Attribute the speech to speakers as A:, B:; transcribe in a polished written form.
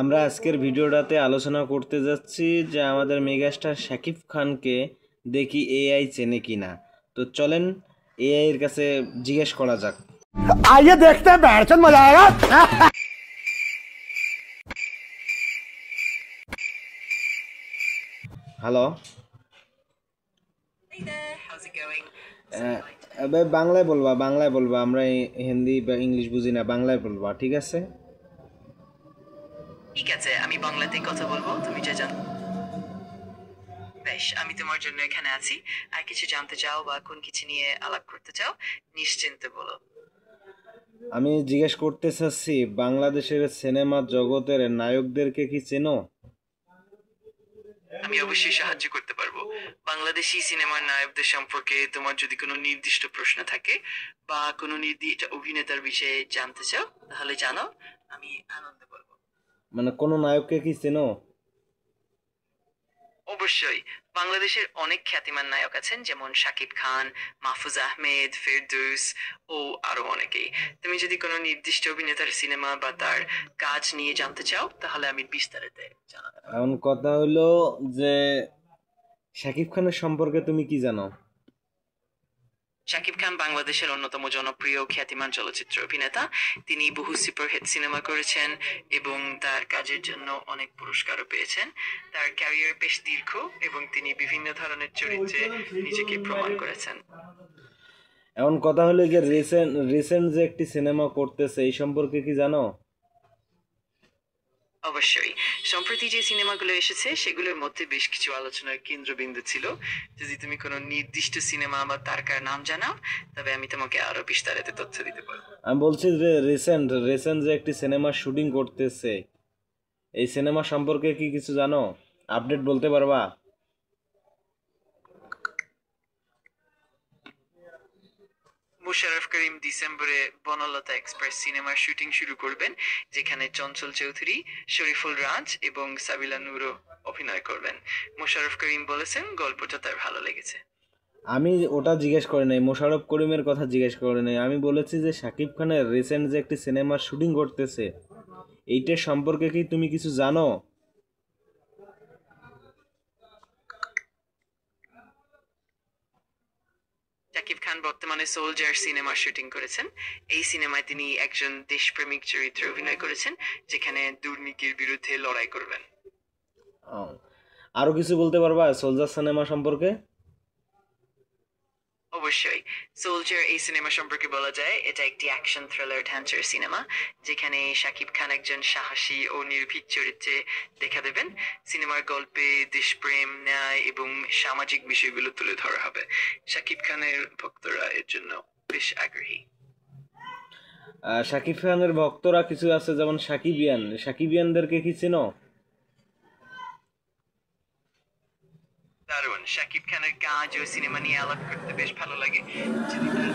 A: আমরা আজকের ভিডিওটাতে আলোচনা করতে যাচ্ছি যে আমাদের মেগাস্টার শাকিব খানকে দেখি এআই চেনে কিনা। তো চলেন এআই এর কাছে জিজ্ঞেস করা যাক।
B: आइए देखते हैं बैठचंद मजा आएगा।
A: Hello,
C: Hey there, how's it going?
A: বাংলায় বলবা, আমরা হিন্দি বা ইংলিশ বুঝি না, বাংলায় বলবা, ঠিক আছে?
C: ঠিক আছে, আমি বাংলাতেই কথা বলবো। তুমি যা জানো। বেশ, আমি তোমার জন্য এখানে আছি। আর কিছু জানতে চাও বা কোন কিছু নিয়ে আলাপ করতে চাও, নিশ্চিন্তে বলো।
A: আমি জিজ্ঞেস করতে চাচ্ছি, বাংলাদেশের সিনেমা জগতের নায়কদেরকে কি চেনো?
C: আমি অবশ্যই সাহায্য করতে পারবো। বাংলাদেশি সিনেমার নায়কদের সম্পর্কে তোমার যদি কোনো নির্দিষ্ট প্রশ্ন থাকে বা কোনো নির্দিষ্ট অভিনেতার বিষয়ে জানতে চাও, তাহলে জানাও, আমি আনন্দ করবো।
A: মানে কোনো নায়ককে কি চেনো?
C: অবশ্যই, বাংলাদেশের অনেক খ্যাতিমান নায়ক আছেন, যেমন শাকিব খান, মাহফুজ আহমেদ, ফেরদৌস ও আরো অনেকেই। তুমি যদি কোনো নির্দিষ্ট অভিনেতার সিনেমা বা তার কাজ নিয়ে জানতে চাও, তাহলে আমি বিস্তারিত জানাবো।
A: এখন কথা হলো যে শাকিব খানের সম্পর্কে তুমি কি জানো?
C: শাকিব খান বাংলাদেশের অন্যতম জনপ্রিয় খ্যাতিমান চলচ্চিত্র অভিনেতা। তিনি বহু সুপারহিট সিনেমা করেছেন এবং তার কাজের জন্য অনেক পুরস্কারও পেয়েছেন। তার ক্যারিয়ার বেশ দীর্ঘ এবং তিনি বিভিন্ন ধরনের চরিত্রে নিজেকে প্রমাণ করেছেন।
A: এখন কথা হলো যে রিসেন্ট যে একটি সিনেমা করতেছে, এই সম্পর্কে কি জানো?
C: অবশ্যই, সম্প্রতি যে সিনেমাগুলো এসেছে সেগুলোর মধ্যে বেশ কিছু আলোচনার কেন্দ্রবিন্দু ছিল। যদি তুমি কোনো নির্দিষ্ট সিনেমা বা তারকার নাম জানাও, তবে আমি তোমাকে আরো বিস্তারিত তথ্য দিতে পারবো।
A: আমি বলছি যে রিসেন্ট যে একটি সিনেমা শুটিং করতেছে, এই সিনেমা সম্পর্কে কি কিছু জানো? আপডেট বলতে পারবা?
C: মোশাররফ করিম ডিসেম্বরে বনলতা এক্সপ্রেস সিনেমার শুটিং শুরু করবেন, যেখানে চঞ্চল চৌধুরী, শরীফুল রাজ এবং সাবিলা নূরও অভিনয় করবেন। মোশাররফ করিম বলেছেন গল্পটা তার ভালো লেগেছে।
A: আমি ওটা জিজ্ঞেস করি নাই, মোশাররফ করিমের কথা জিজ্ঞেস করি নাই। আমি বলেছি যে শাকিব খানের রিসেন্ট যে একটি সিনেমার শুটিং করতেছে, এইটার সম্পর্কে কি তুমি কিছু জানো?
C: শাকিব খান বর্তমানে সোলজার সিনেমার শুটিং করেছেন। এই সিনেমায় তিনি একজন দেশপ্রেমিক চরিত্রে অভিনয় করেছেন, যেখানে দুর্নীতির বিরুদ্ধে লড়াই করবেন।
A: ও, আরো কিছু বলতে পারবা সোলজার সিনেমা সম্পর্কে?
C: অবশ্যই, সোলজার এই সিনেমা সম্পর্কে বলা যায় এটা একটি অ্যাকশন থ্রিলার ঢাঞ্চার সিনেমা, যেখানে শাকিব খান একজন সাহসী ও নির্ভীক চরিত্রে দেখা দেবেন। সিনেমার গল্পে দেশপ্রেম, ন্যায় এবং সামাজিক বিষয়গুলো তুলে ধরা হবে। শাকিব খানের ভক্তরা এর জন্য বেশ আগ্রহী।
A: শাকিব খানের ভক্তরা কিছু আছে, যেমন সাকিবিয়ানদেরকে কি চেনো?
C: দারুণ, শাকিব খানের কাজ ও সিনেমা নিয়ে আলাপ করতে বেশ ভালো লাগে। যদি তার